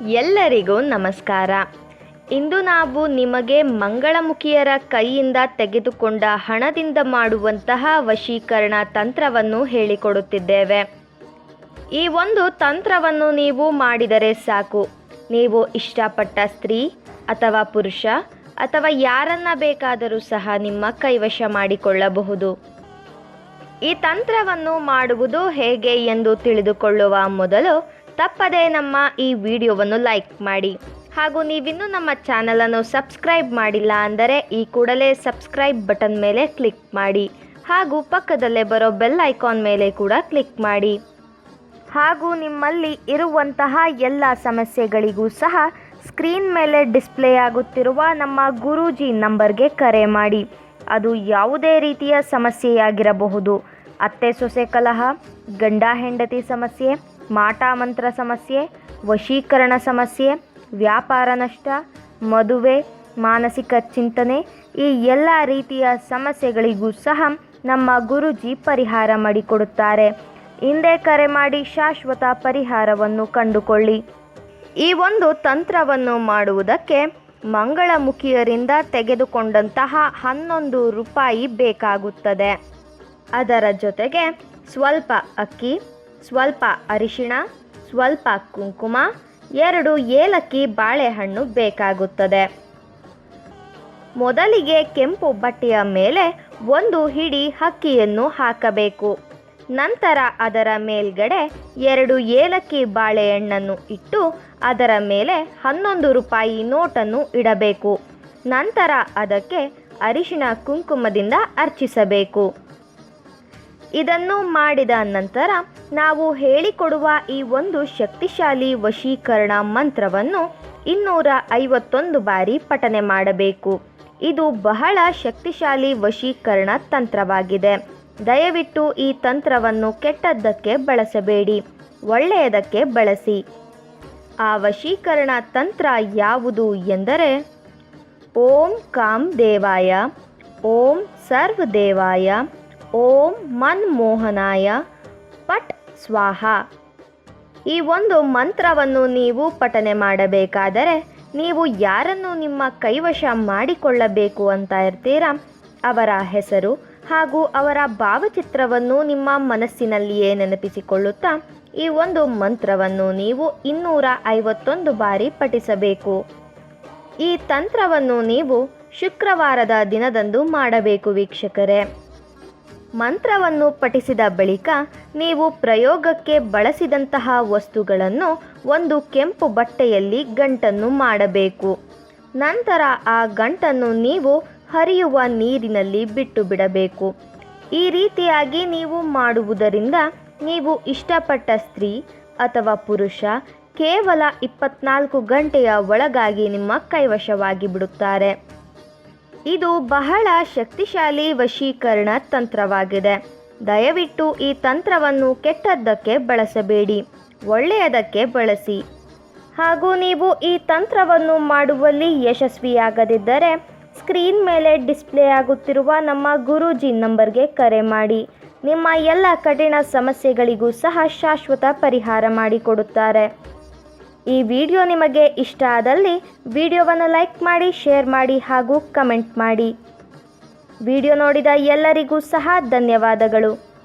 ಎಲ್ಲರಿಗೂ ನಮಸ್ಕಾರ. ಇಂದು ನಾವು ನಿಮಗೆ ಮಂಗಳಮುಖಿಯರ ಕೈಯಿಂದ ತೆಗೆದುಕೊಂಡ ಹಣದಿಂದ ಮಾಡುವಂತಹ ವಶೀಕರಣ ತಂತ್ರವನ್ನು ಹೇಳಿಕೊಡುತ್ತಿದ್ದೇವೆ. ಈ ಒಂದು ತಂತ್ರವನ್ನು ನೀವು ಮಾಡಿದರೆ ಸಾಕು, ನೀವು ಇಷ್ಟಪಟ್ಟ ಸ್ತ್ರೀ ಅಥವಾ ಪುರುಷ ಅಥವಾ ಯಾರನ್ನ ಬೇಕಾದರೂ ಸಹ ನಿಮ್ಮ ಕೈವಶ ಮಾಡಿಕೊಳ್ಳಬಹುದು. ಈ ತಂತ್ರವನ್ನು ಮಾಡುವುದು ಹೇಗೆ ಎಂದು ತಿಳಿದುಕೊಳ್ಳುವ ಮೊದಲು ತಪ್ಪದೇ ನಮ್ಮ ಈ ವಿಡಿಯೋವನ್ನು ಲೈಕ್ ಮಾಡಿ, ಹಾಗೂ ನೀವಿನ್ನೂ ನಮ್ಮ ಚಾನಲನ್ನು ಸಬ್ಸ್ಕ್ರೈಬ್ ಮಾಡಿಲ್ಲ ಅಂದರೆ ಈ ಕೂಡಲೇ ಸಬ್ಸ್ಕ್ರೈಬ್ ಬಟನ್ ಮೇಲೆ ಕ್ಲಿಕ್ ಮಾಡಿ, ಹಾಗೂ ಪಕ್ಕದಲ್ಲೇ ಬರೋ ಬೆಲ್ ಐಕಾನ್ ಮೇಲೆ ಕೂಡ ಕ್ಲಿಕ್ ಮಾಡಿ. ಹಾಗೂ ನಿಮ್ಮಲ್ಲಿ ಇರುವಂತಹ ಎಲ್ಲ ಸಮಸ್ಯೆಗಳಿಗೂ ಸಹ ಸ್ಕ್ರೀನ್ ಮೇಲೆ ಡಿಸ್ಪ್ಲೇ ಆಗುತ್ತಿರುವ ನಮ್ಮ ಗುರೂಜಿ ನಂಬರ್ಗೆ ಕರೆ ಮಾಡಿ. ಅದು ಯಾವುದೇ ರೀತಿಯ ಸಮಸ್ಯೆಯಾಗಿರಬಹುದು. ಅತ್ತೆ ಸೊಸೆ ಕಲಹ, ಗಂಡ ಹೆಂಡತಿ ಸಮಸ್ಯೆ, ಮಾಟ ಮಂತ್ರ ಸಮಸ್ಯೆ, ವಶೀಕರಣ ಸಮಸ್ಯೆ, ವ್ಯಾಪಾರ ನಷ್ಟ, ಮದುವೆ, ಮಾನಸಿಕ ಚಿಂತನೆ, ಈ ಎಲ್ಲ ರೀತಿಯ ಸಮಸ್ಯೆಗಳಿಗೂ ಸಹ ನಮ್ಮ ಗುರೂಜಿ ಪರಿಹಾರ ಮಾಡಿಕೊಡುತ್ತಾರೆ. ಹಿಂದೆ ಕರೆ ಮಾಡಿ ಶಾಶ್ವತ ಪರಿಹಾರವನ್ನು ಕಂಡುಕೊಳ್ಳಿ. ಈ ಒಂದು ತಂತ್ರವನ್ನು ಮಾಡುವುದಕ್ಕೆ ಮಂಗಳಮುಖಿಯರಿಂದ ತೆಗೆದುಕೊಂಡಂತಹ 11 ರೂಪಾಯಿ ಬೇಕಾಗುತ್ತದೆ. ಅದರ ಜೊತೆಗೆ ಸ್ವಲ್ಪ ಅಕ್ಕಿ, ಸ್ವಲ್ಪ ಅರಿಶಿಣ, ಸ್ವಲ್ಪ ಕುಂಕುಮ, 2 ಏಲಕ್ಕಿ ಬಾಳೆಹಣ್ಣು ಬೇಕಾಗುತ್ತದೆ. ಮೊದಲಿಗೆ ಕೆಂಪು ಬಟ್ಟೆಯ ಮೇಲೆ 1 ಹಿಡಿ ಅಕ್ಕಿಯನ್ನು ಹಾಕಬೇಕು. ನಂತರ ಅದರ ಮೇಲ್ಗಡೆ 2 ಏಲಕ್ಕಿ ಬಾಳೆಹಣ್ಣನ್ನು ಇಟ್ಟು ಅದರ ಮೇಲೆ 11 ರೂಪಾಯಿ ನೋಟನ್ನು ಇಡಬೇಕು. ನಂತರ ಅದಕ್ಕೆ ಅರಿಶಿಣ ಕುಂಕುಮದಿಂದ ಅರ್ಚಿಸಬೇಕು. ಇದನ್ನು ಮಾಡಿದ ನಂತರ ನಾವು ಹೇಳಿಕೊಡುವ ಈ ಒಂದು ಶಕ್ತಿಶಾಲಿ ವಶೀಕರಣ ಮಂತ್ರವನ್ನು 251 ಬಾರಿ ಪಠನೆ ಮಾಡಬೇಕು. ಇದು ಬಹಳ ಶಕ್ತಿಶಾಲಿ ವಶೀಕರಣ ತಂತ್ರವಾಗಿದೆ. ದಯವಿಟ್ಟು ಈ ತಂತ್ರವನ್ನು ಕೆಟ್ಟದ್ದಕ್ಕೆ ಬಳಸಬೇಡಿ, ಒಳ್ಳೆಯದಕ್ಕೆ ಬಳಸಿ. ಆ ವಶೀಕರಣ ತಂತ್ರ ಯಾವುದು ಎಂದರೆ ಓಂ ಕಾಂ ದೇವಾಯ, ಓಂ ಸರ್ವದೇವಾಯ, ಓಂ ಮನ್ಮೋಹನಾಯ, ಪಟ್ ಸ್ವಾಹ. ಈ ಒಂದು ಮಂತ್ರವನ್ನು ನೀವು ಪಠನೆ ಮಾಡಬೇಕಾದರೆ ನೀವು ಯಾರನ್ನು ನಿಮ್ಮ ಕೈವಶ ಮಾಡಿಕೊಳ್ಳಬೇಕು ಅಂತ ಇರ್ತೀರಾ ಅವರ ಹೆಸರು ಹಾಗೂ ಅವರ ಭಾವಚಿತ್ರವನ್ನು ನಿಮ್ಮ ಮನಸ್ಸಿನಲ್ಲಿಯೇ ನೆನಪಿಸಿಕೊಳ್ಳುತ್ತಾ ಈ ಒಂದು ಮಂತ್ರವನ್ನು ನೀವು 251 ಬಾರಿ ಪಠಿಸಬೇಕು. ಈ ತಂತ್ರವನ್ನು ನೀವು ಶುಕ್ರವಾರದ ದಿನದಂದು ಮಾಡಬೇಕು ವೀಕ್ಷಕರೇ. ಮಂತ್ರವನ್ನು ಪಠಿಸಿದ ಬಳಿಕ ನೀವು ಪ್ರಯೋಗಕ್ಕೆ ಬಳಸಿದಂತಹ ವಸ್ತುಗಳನ್ನು ಒಂದು ಕೆಂಪು ಬಟ್ಟೆಯಲ್ಲಿ ಗಂಟನ್ನು ಮಾಡಬೇಕು. ನಂತರ ಆ ಗಂಟನ್ನು ನೀವು ಹರಿಯುವ ನೀರಿನಲ್ಲಿ ಬಿಟ್ಟು ಬಿಡಬೇಕು. ಈ ರೀತಿಯಾಗಿ ನೀವು ಮಾಡುವುದರಿಂದ ನೀವು ಇಷ್ಟಪಟ್ಟ ಸ್ತ್ರೀ ಅಥವಾ ಪುರುಷ ಕೇವಲ 24 ಗಂಟೆಯ ಒಳಗಾಗಿ ನಿಮ್ಮ ಕೈವಶವಾಗಿ ಬಿಡುತ್ತಾರೆ. ಇದು ಬಹಳ ಶಕ್ತಿಶಾಲಿ ವಶೀಕರಣ ತಂತ್ರವಾಗಿದೆ. ದಯವಿಟ್ಟು ಈ ತಂತ್ರವನ್ನು ಕೆಟ್ಟದ್ದಕ್ಕೆ ಬಳಸಬೇಡಿ, ಒಳ್ಳೆಯದಕ್ಕೆ ಬಳಸಿ. ಹಾಗೂ ನೀವು ಈ ತಂತ್ರವನ್ನು ಮಾಡುವಲ್ಲಿ ಯಶಸ್ವಿಯಾಗದಿದ್ದರೆ ಸ್ಕ್ರೀನ್ ಮೇಲೆ ಡಿಸ್ಪ್ಲೇ ಆಗುತ್ತಿರುವ ನಮ್ಮ ಗುರೂಜಿ ನಂಬರ್ಗೆ ಕರೆ ಮಾಡಿ. ನಿಮ್ಮ ಎಲ್ಲ ಕಠಿಣ ಸಮಸ್ಯೆಗಳಿಗೂ ಸಹ ಶಾಶ್ವತ ಪರಿಹಾರ ಮಾಡಿಕೊಡುತ್ತಾರೆ. ಈ ವಿಡಿಯೋ ನಿಮಗೆ ಇಷ್ಟ ಆದಲ್ಲಿ ವಿಡಿಯೋವನ್ನು ಲೈಕ್ ಮಾಡಿ, ಶೇರ್ ಮಾಡಿ ಹಾಗೂ ಕಮೆಂಟ್ ಮಾಡಿ. ವಿಡಿಯೋ ನೋಡಿದ ಎಲ್ಲರಿಗೂ ಸಹ ಧನ್ಯವಾದಗಳು.